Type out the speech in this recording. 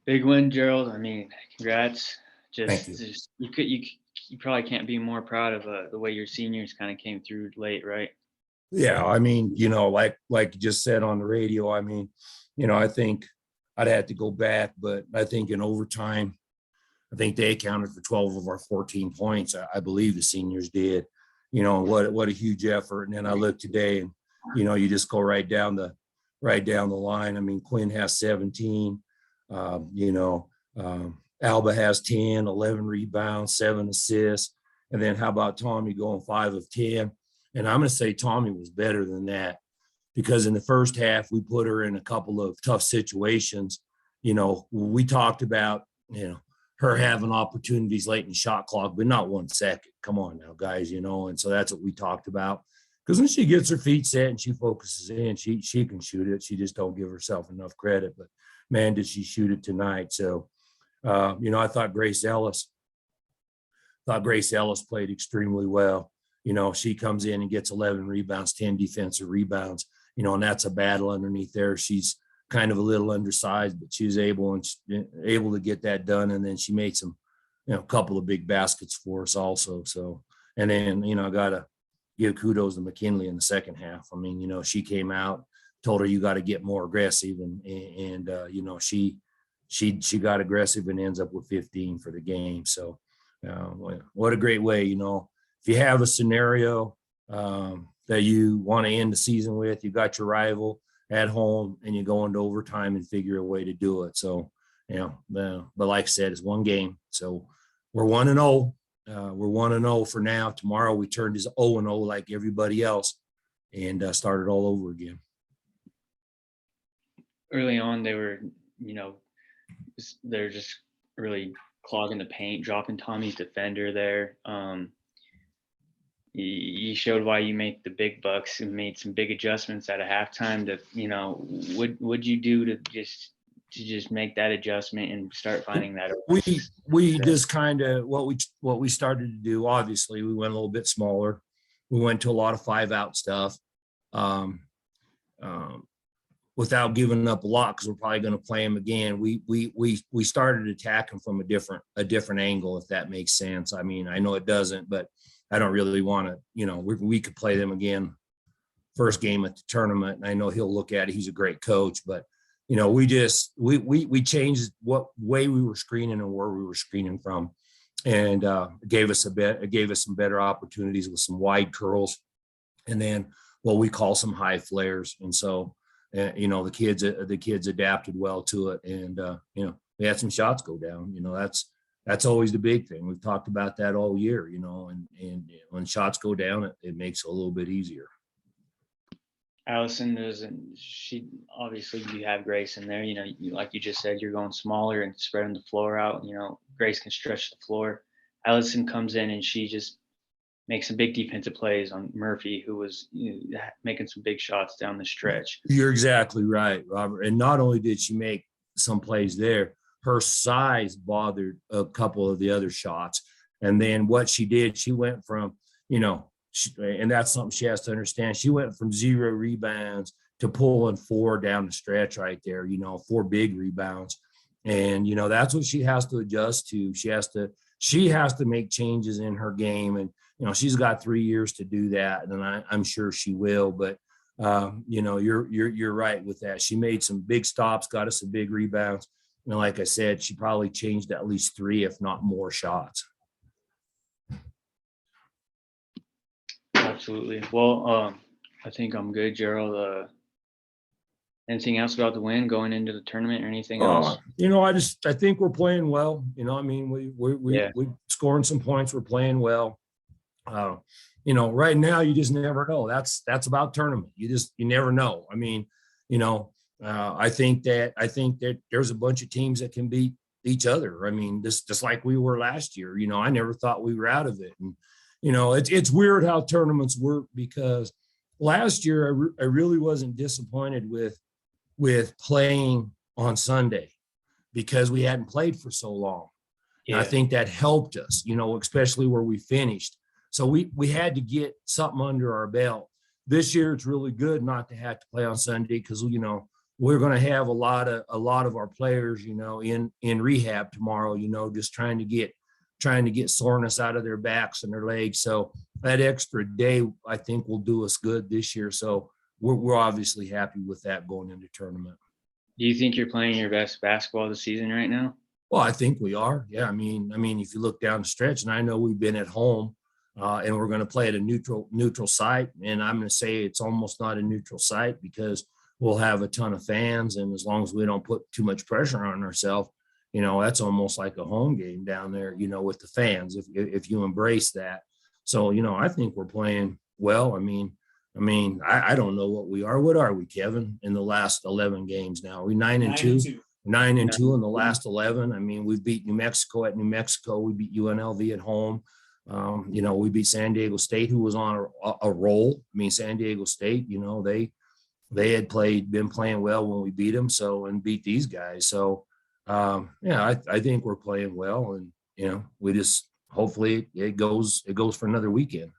Big win, Gerald. I mean, congrats. Thank you. Just you probably can't be more proud of the way your seniors kind of came through late, right? Yeah, I mean, like you just said on the radio, I mean, I think I'd have to go back, but I think in overtime, I think they accounted for 12 of our 14 points. I believe the seniors did. What a huge effort. And then I look today, and you just go right down the line. I mean, Quinn has 17. Um, you know, Alba has 10, 11 rebounds, 7 assists. And then how about Tommy going 5 of 10? And I'm going to say Tommy was better than that, because in the first half, we put her in a couple of tough situations. We talked about, her having opportunities late in the shot clock, but not 1 second. Come on now, guys, and so that's what we talked about. Because when she gets her feet set and she focuses in, she can shoot it. She just don't give herself enough credit. But man, did she shoot it tonight. So, I thought Grace Ellis played extremely well. She comes in and gets 11 rebounds, 10 defensive rebounds, and that's a battle underneath there. She's kind of a little undersized, but she was able to get that done. And then she made some, a couple of big baskets for us also. So, and then, I got to give kudos to McKinley in the second half. I mean, she came out, told her you got to get more aggressive, and she got aggressive and ends up with 15 for the game. So what a great way, if you have a scenario that you want to end the season with, you got your rival at home and you go into overtime and figure a way to do it. So, but like I said, it's one game. So we're 1-0. We're 1-0 for now. Tomorrow we turned as 0-0 like everybody else and started all over again. Early on, they were, they're just really clogging the paint, dropping Tommy's defender there. You showed why you make the big bucks and made some big adjustments at a halftime. What'd you do to just make that adjustment and start finding that? We just kind of what we started to do. Obviously, we went a little bit smaller. We went to a lot of 5-out stuff, without giving up a lot, because we're probably going to play them again. We started attacking from a different angle, if that makes sense. I mean, I know it doesn't, but I don't really want to, we could play them again first game at the tournament. And I know he'll look at it. He's a great coach, but we changed what way we were screening and where we were screening from, and it gave us some better opportunities with some wide curls, and then what we call some high flares. And so, the kids adapted well to it, and we had some shots go down. That's always the big thing. We've talked about that all year, and when shots go down, it makes it a little bit easier. Allison obviously you have Grace in there, like you just said, you're going smaller and spreading the floor out. Grace can stretch the floor. Allison comes in and she just makes some big defensive plays on Murphy, who was making some big shots down the stretch. You're exactly right, Robert. And not only did she make some plays there, her size bothered a couple of the other shots. And then what she did, she went from, and that's something she has to understand. She went from 0 rebounds to pulling 4 down the stretch right there, 4 big rebounds. And, that's what she has to adjust to. She has to make changes in her game. And, she's got 3 years to do that. And I'm sure she will. But, you're right with that. She made some big stops, got us some big rebounds. And like I said, she probably changed at least 3, if not more, shots. Absolutely. Well, I think I'm good, Gerald. Anything else about the win going into the tournament or anything else? I think we're playing well. We're scoring some points. We're playing well. Right now you just never know. That's about tournament. You never know. I mean, I think that there's a bunch of teams that can beat each other. I mean, just like we were last year. I never thought we were out of it. And it's weird how tournaments work, because last year I really wasn't disappointed with playing on Sunday, because we hadn't played for so long. Yeah. And I think that helped us, especially where we finished. So we had to get something under our belt. This year it's really good not to have to play on Sunday, because we're going to have a lot of our players, you know, in rehab tomorrow, you know, just trying to get soreness out of their backs and their legs. So that extra day, I think, will do us good this year. So we're obviously happy with that going into tournament. Do you think you're playing your best basketball this season right now? Well, I think we are. Yeah. I mean, if you look down the stretch, and I know we've been at home, and we're going to play at a neutral site, and I'm going to say it's almost not a neutral site because we'll have a ton of fans, and as long as we don't put too much pressure on ourselves, you know, that's almost like a home game down there, you know, with the fans if you embrace that. So, you know, I think we're playing well. I don't know what we are. What are we, Kevin, in the last 11 games now? Are we 9-2? 9-2 in the last 11. I mean, we beat New Mexico at New Mexico. We beat UNLV at home. You know, we beat San Diego State, who was on a roll. I mean, San Diego State, you know, they had been playing well when we beat them. So, and beat these guys. So, yeah, I think we're playing well, and, you know, we just, hopefully it goes for another weekend.